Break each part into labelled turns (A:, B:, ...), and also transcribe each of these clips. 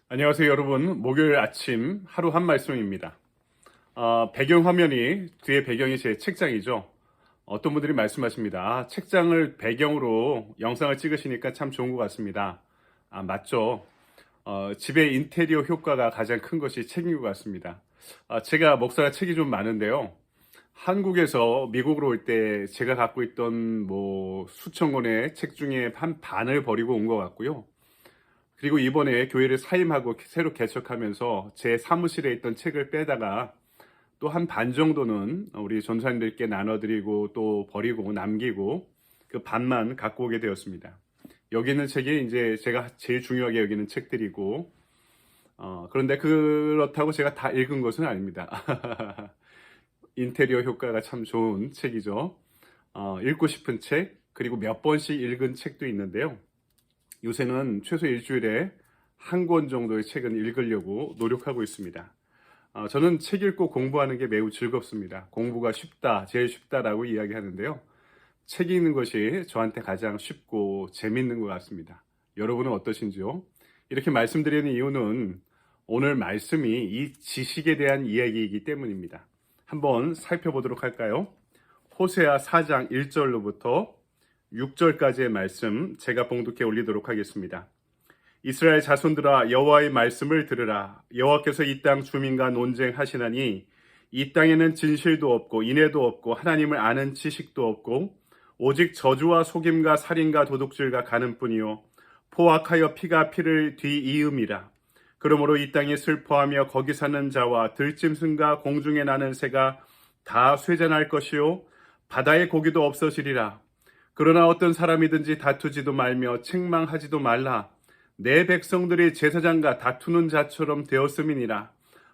A: 안녕하세요, 여러분. 목요일 아침 하루 한 말씀입니다. 배경화면이, 뒤에 배경이 제 책장이죠. 어떤 분들이 말씀하십니다. 책장을 배경으로 영상을 찍으시니까 참 좋은 것 같습니다. 맞죠. 집의 인테리어 효과가 가장 큰 것이 책인 것 같습니다. 제가 목사가 책이 좀 많은데요. 한국에서 미국으로 올 때 제가 갖고 있던 수천 권의 책 중에 한 반을 버리고 온 것 같고요. 그리고 이번에 교회를 사임하고 새로 개척하면서 제 사무실에 있던 책을 빼다가 또 한 반 정도는 우리 전사님들께 나눠드리고 또 버리고 남기고 그 반만 갖고 오게 되었습니다. 여기 있는 책이 이제 제가 제일 중요하게 여기는 책들이고, 그런데 그렇다고 제가 다 읽은 것은 아닙니다. 인테리어 효과가 참 좋은 책이죠. 읽고 싶은 책, 그리고 몇 번씩 읽은 책도 있는데요. 요새는 최소 일주일에 한 권 정도의 책은 읽으려고 노력하고 있습니다. 저는 책 읽고 공부하는 게 매우 즐겁습니다. 공부가 쉽다, 제일 쉽다라고 이야기하는데요. 책 읽는 것이 저한테 가장 쉽고 재밌는 것 같습니다. 여러분은 어떠신지요? 이렇게 말씀드리는 이유는 오늘 말씀이 이 지식에 대한 이야기이기 때문입니다. 한번 살펴보도록 할까요? 호세아 4장 1절로부터 6절까지의 말씀 제가 봉독해 올리도록 하겠습니다. 이스라엘 자손들아, 여호와의 말씀을 들으라. 여호와께서 이 땅 주민과 논쟁하시나니 이 땅에는 진실도 없고 인애도 없고 하나님을 아는 지식도 없고 오직 저주와 속임과 살인과 도둑질과 가는 뿐이요 포악하여 피가 피를 뒤이음이라. 그러므로 이 땅이 슬퍼하며 거기 사는 자와 들짐승과 공중에 나는 새가 다 쇠잔할 것이요 바다의 고기도 없어지리라. 그러나 어떤 사람이든지 다투지도 말며 책망하지도 말라. 내 백성들이 제사장과 다투는 자처럼 되었음이니라.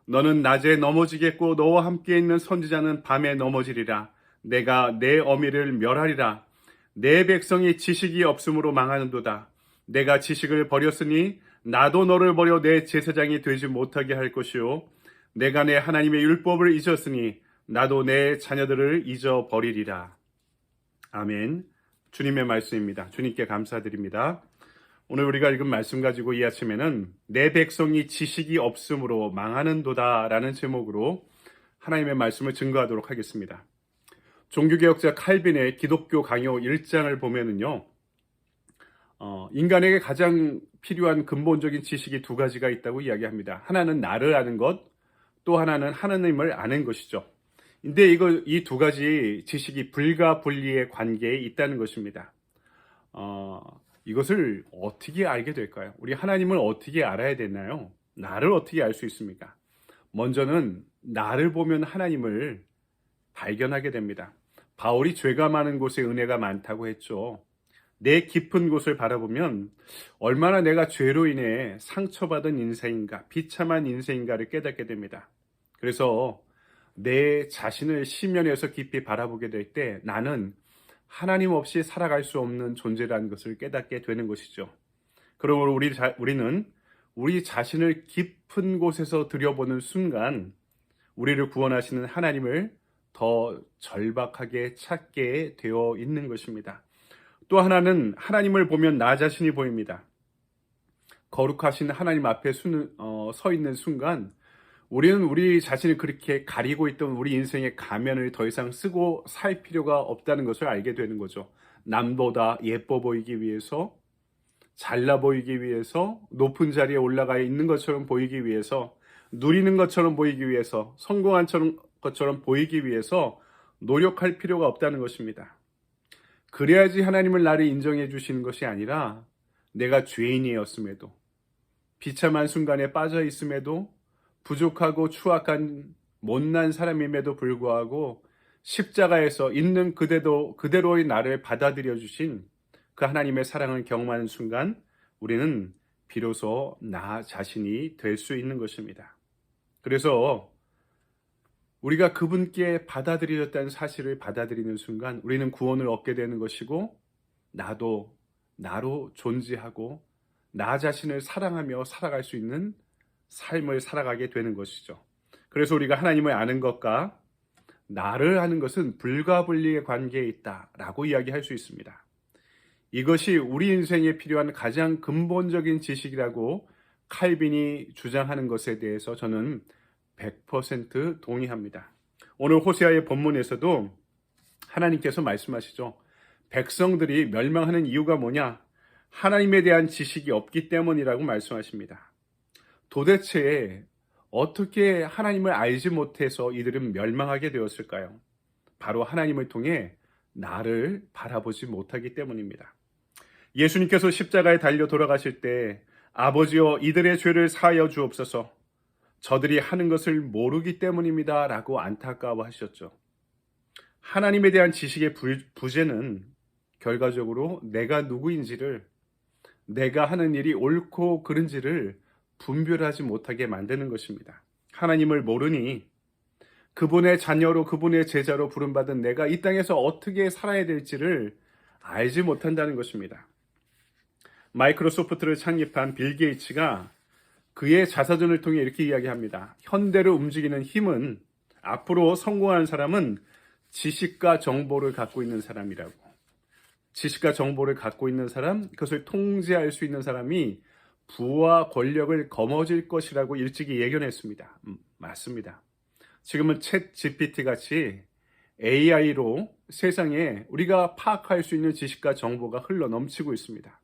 A: 너는 낮에 넘어지겠고 너와 함께 있는 선지자는 밤에 넘어지리라. 내가 내 어미를 멸하리라. 내 백성이 지식이 없으므로 망하는도다. 내가 지식을 버렸으니 나도 너를 버려 내 제사장이 되지 못하게 할 것이요 내가 내 하나님의 율법을 잊었으니 나도 내 자녀들을 잊어버리리라. 아멘. 주님의 말씀입니다. 주님께 감사드립니다. 오늘 우리가 읽은 말씀 가지고 이 아침에는 내 백성이 지식이 없으므로 망하는도다 라는 제목으로 하나님의 말씀을 증거하도록 하겠습니다. 종교개혁자 칼빈의 기독교 강요 1장을 보면은요, 인간에게 가장 필요한 근본적인 지식이 두 가지가 있다고 이야기합니다. 하나는 나를 아는 것, 또 하나는 하나님을 아는 것이죠. 근데 이 두 가지 지식이 불가분리의 관계에 있다는 것입니다. 이것을 어떻게 알게 될까요? 우리 하나님을 어떻게 알아야 되나요? 나를 어떻게 알 수 있습니까? 먼저는 나를 보면 하나님을 발견하게 됩니다. 바울이 죄가 많은 곳에 은혜가 많다고 했죠. 내 깊은 곳을 바라보면 얼마나 내가 죄로 인해 상처받은 인생인가, 비참한 인생인가를 깨닫게 됩니다. 그래서 내 자신을 시면에서 깊이 바라보게 될 때 나는 하나님 없이 살아갈 수 없는 존재라는 것을 깨닫게 되는 것이죠. 그러므로 우리는 우리 자신을 깊은 곳에서 들여보는 순간 우리를 구원하시는 하나님을 더 절박하게 찾게 되어 있는 것입니다. 또 하나는 하나님을 보면 나 자신이 보입니다. 거룩하신 하나님 앞에 서 있는 순간 우리는 우리 자신을 그렇게 가리고 있던 우리 인생의 가면을 더 이상 쓰고 살 필요가 없다는 것을 알게 되는 거죠. 남보다 예뻐 보이기 위해서, 잘나 보이기 위해서, 높은 자리에 올라가 있는 것처럼 보이기 위해서, 누리는 것처럼 보이기 위해서, 성공한 것처럼 보이기 위해서 노력할 필요가 없다는 것입니다. 그래야지 하나님을 나를 인정해 주시는 것이 아니라 내가 죄인이었음에도, 비참한 순간에 빠져 있음에도, 부족하고 추악한 못난 사람임에도 불구하고 십자가에서 있는 그대로의 나를 받아들여 주신 그 하나님의 사랑을 경험하는 순간 우리는 비로소 나 자신이 될 수 있는 것입니다. 그래서 우리가 그분께 받아들여졌다는 사실을 받아들이는 순간 우리는 구원을 얻게 되는 것이고 나도 나로 존재하고 나 자신을 사랑하며 살아갈 수 있는 삶을 살아가게 되는 것이죠. 그래서 우리가 하나님을 아는 것과 나를 아는 것은 불가분리의 관계에 있다라고 이야기할 수 있습니다. 이것이 우리 인생에 필요한 가장 근본적인 지식이라고 칼빈이 주장하는 것에 대해서 저는 100% 동의합니다. 오늘 호세아의 본문에서도 하나님께서 말씀하시죠. 백성들이 멸망하는 이유가 뭐냐? 하나님에 대한 지식이 없기 때문이라고 말씀하십니다. 도대체 어떻게 하나님을 알지 못해서 이들은 멸망하게 되었을까요? 바로 하나님을 통해 나를 바라보지 못하기 때문입니다. 예수님께서 십자가에 달려 돌아가실 때 아버지여 이들의 죄를 사하여 주옵소서 저들이 하는 것을 모르기 때문입니다 라고 안타까워하셨죠. 하나님에 대한 지식의 부재는 결과적으로 내가 누구인지를, 내가 하는 일이 옳고 그른지를 분별하지 못하게 만드는 것입니다. 하나님을 모르니 그분의 자녀로, 그분의 제자로 부름받은 내가 이 땅에서 어떻게 살아야 될지를 알지 못한다는 것입니다. 마이크로소프트를 창립한 빌 게이츠가 그의 자서전을 통해 이렇게 이야기합니다. 현대를 움직이는 힘은, 앞으로 성공하는 사람은 지식과 정보를 갖고 있는 사람이라고. 지식과 정보를 갖고 있는 사람, 그것을 통제할 수 있는 사람이 부와 권력을 거머쥘 것이라고 일찍이 예견했습니다. 맞습니다. 지금은 챗 GPT 같이 AI로 세상에 우리가 파악할 수 있는 지식과 정보가 흘러 넘치고 있습니다.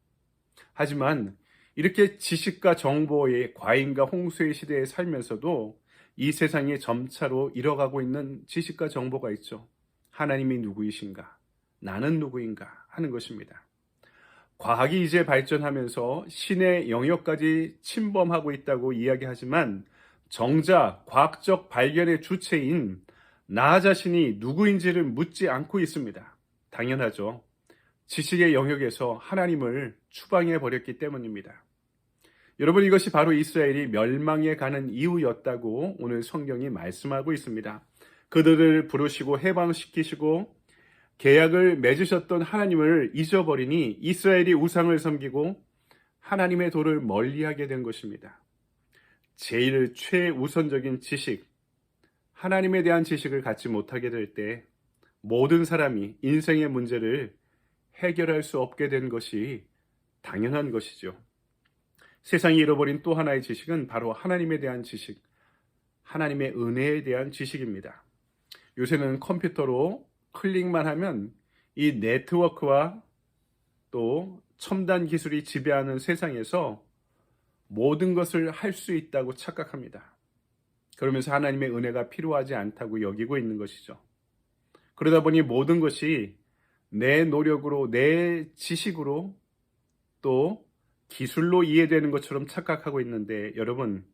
A: 하지만 이렇게 지식과 정보의 과잉과 홍수의 시대에 살면서도 이 세상에 점차로 잃어가고 있는 지식과 정보가 있죠. 하나님이 누구이신가? 나는 누구인가? 하는 것입니다. 과학이 이제 발전하면서 신의 영역까지 침범하고 있다고 이야기하지만 정작 과학적 발견의 주체인 나 자신이 누구인지를 묻지 않고 있습니다. 당연하죠. 지식의 영역에서 하나님을 추방해 버렸기 때문입니다. 여러분, 이것이 바로 이스라엘이 멸망에 가는 이유였다고 오늘 성경이 말씀하고 있습니다. 그들을 부르시고 해방시키시고 계약을 맺으셨던 하나님을 잊어버리니 이스라엘이 우상을 섬기고 하나님의 도를 멀리하게 된 것입니다. 제일 최우선적인 지식, 하나님에 대한 지식을 갖지 못하게 될 때 모든 사람이 인생의 문제를 해결할 수 없게 된 것이 당연한 것이죠. 세상이 잃어버린 또 하나의 지식은 바로 하나님에 대한 지식, 하나님의 은혜에 대한 지식입니다. 요새는 컴퓨터로 클릭만 하면 이 네트워크와 또 첨단 기술이 지배하는 세상에서 모든 것을 할 수 있다고 착각합니다. 그러면서 하나님의 은혜가 필요하지 않다고 여기고 있는 것이죠. 그러다 보니 모든 것이 내 노력으로, 내 지식으로 또 기술로 이해되는 것처럼 착각하고 있는데, 여러분,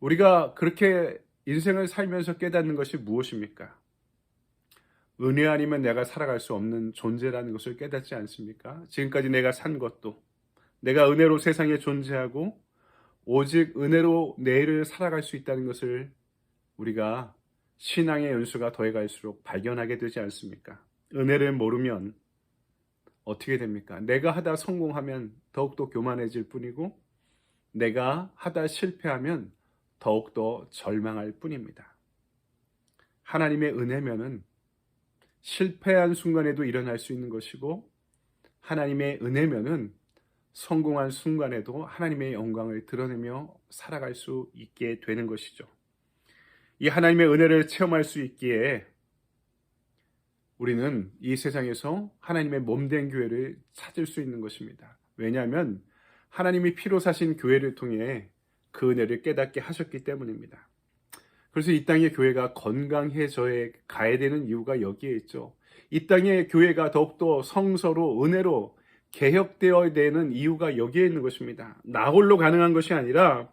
A: 우리가 그렇게 인생을 살면서 깨닫는 것이 무엇입니까? 은혜 아니면 내가 살아갈 수 없는 존재라는 것을 깨닫지 않습니까? 지금까지 내가 산 것도, 내가 은혜로 세상에 존재하고 오직 은혜로 내일을 살아갈 수 있다는 것을 우리가 신앙의 연수가 더해갈수록 발견하게 되지 않습니까? 은혜를 모르면 어떻게 됩니까? 내가 하다 성공하면 더욱더 교만해질 뿐이고 내가 하다 실패하면 더욱더 절망할 뿐입니다. 하나님의 은혜면은 실패한 순간에도 일어날 수 있는 것이고, 하나님의 은혜면은 성공한 순간에도 하나님의 영광을 드러내며 살아갈 수 있게 되는 것이죠. 이 하나님의 은혜를 체험할 수 있기에 우리는 이 세상에서 하나님의 몸된 교회를 찾을 수 있는 것입니다. 왜냐하면 하나님이 피로 사신 교회를 통해 그 은혜를 깨닫게 하셨기 때문입니다. 그래서 이 땅의 교회가 건강해져 가야 되는 이유가 여기에 있죠. 이 땅의 교회가 더욱더 성서로, 은혜로 개혁되어야 되는 이유가 여기에 있는 것입니다. 나 홀로 가능한 것이 아니라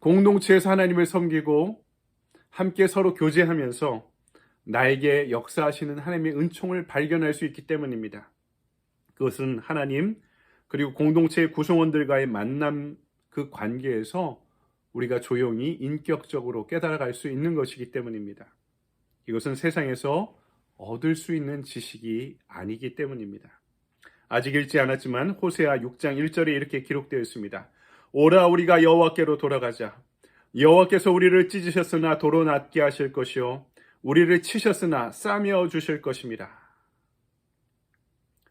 A: 공동체에서 하나님을 섬기고 함께 서로 교제하면서 나에게 역사하시는 하나님의 은총을 발견할 수 있기 때문입니다. 그것은 하나님 그리고 공동체의 구성원들과의 만남, 그 관계에서 우리가 조용히 인격적으로 깨달아갈 수 있는 것이기 때문입니다. 이것은 세상에서 얻을 수 있는 지식이 아니기 때문입니다. 아직 읽지 않았지만 호세아 6장 1절에 이렇게 기록되어 있습니다. 오라 우리가 여호와께로 돌아가자. 여호와께서 우리를 찢으셨으나 도로 낫게 하실 것이요 우리를 치셨으나 싸매어 주실 것입니다.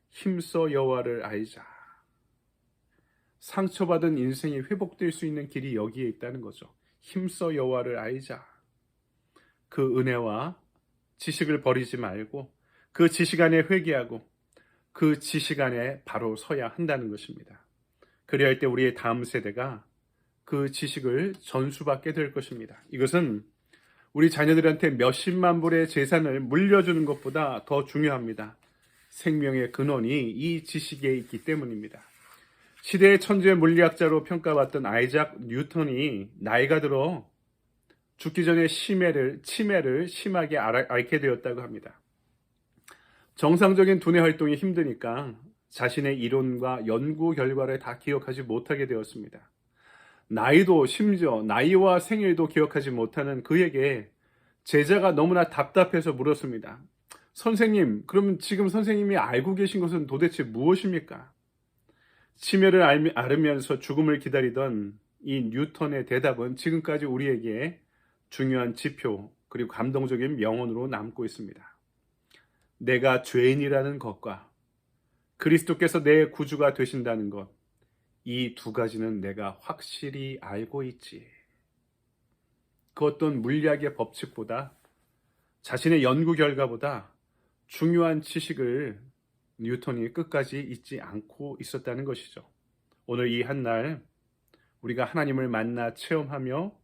A: 힘써 여호와를 알자. 상처받은 인생이 회복될 수 있는 길이 여기에 있다는 거죠. 힘써 여호와를 알자. 그 은혜와 지식을 버리지 말고 그 지식 안에 회개하고 그 지식 안에 바로 서야 한다는 것입니다. 그래야 할 때 우리의 다음 세대가 그 지식을 전수받게 될 것입니다. 이것은 우리 자녀들한테 몇십만 불의 재산을 물려주는 것보다 더 중요합니다. 생명의 근원이 이 지식에 있기 때문입니다. 시대의 천재 물리학자로 평가받던 아이작 뉴턴이 나이가 들어 죽기 전에 치매를 심하게 앓게 되었다고 합니다. 정상적인 두뇌 활동이 힘드니까 자신의 이론과 연구 결과를 다 기억하지 못하게 되었습니다. 나이도 심지어 나이와 생일도 기억하지 못하는 그에게 제자가 너무나 답답해서 물었습니다. 선생님, 그러면 지금 선생님이 알고 계신 것은 도대체 무엇입니까? 치매를 앓으면서 죽음을 기다리던 이 뉴턴의 대답은 지금까지 우리에게 중요한 지표 그리고 감동적인 명언으로 남고 있습니다. 내가 죄인이라는 것과 그리스도께서 내 구주가 되신다는 것, 이 두 가지는 내가 확실히 알고 있지. 그 어떤 물리학의 법칙보다 자신의 연구 결과보다 중요한 지식을 뉴턴이 끝까지 잊지 않고 있었다는 것이죠. 오늘 이 한날 우리가 하나님을 만나 체험하며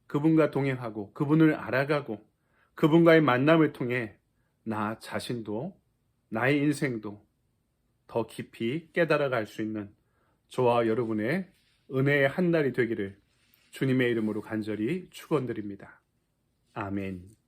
A: 그분과 동행하고 그분을 알아가고 그분과의 만남을 통해 나 자신도 나의 인생도 더 깊이 깨달아갈 수 있는 저와 여러분의 은혜의 한날이 되기를 주님의 이름으로 간절히 축원드립니다. 아멘.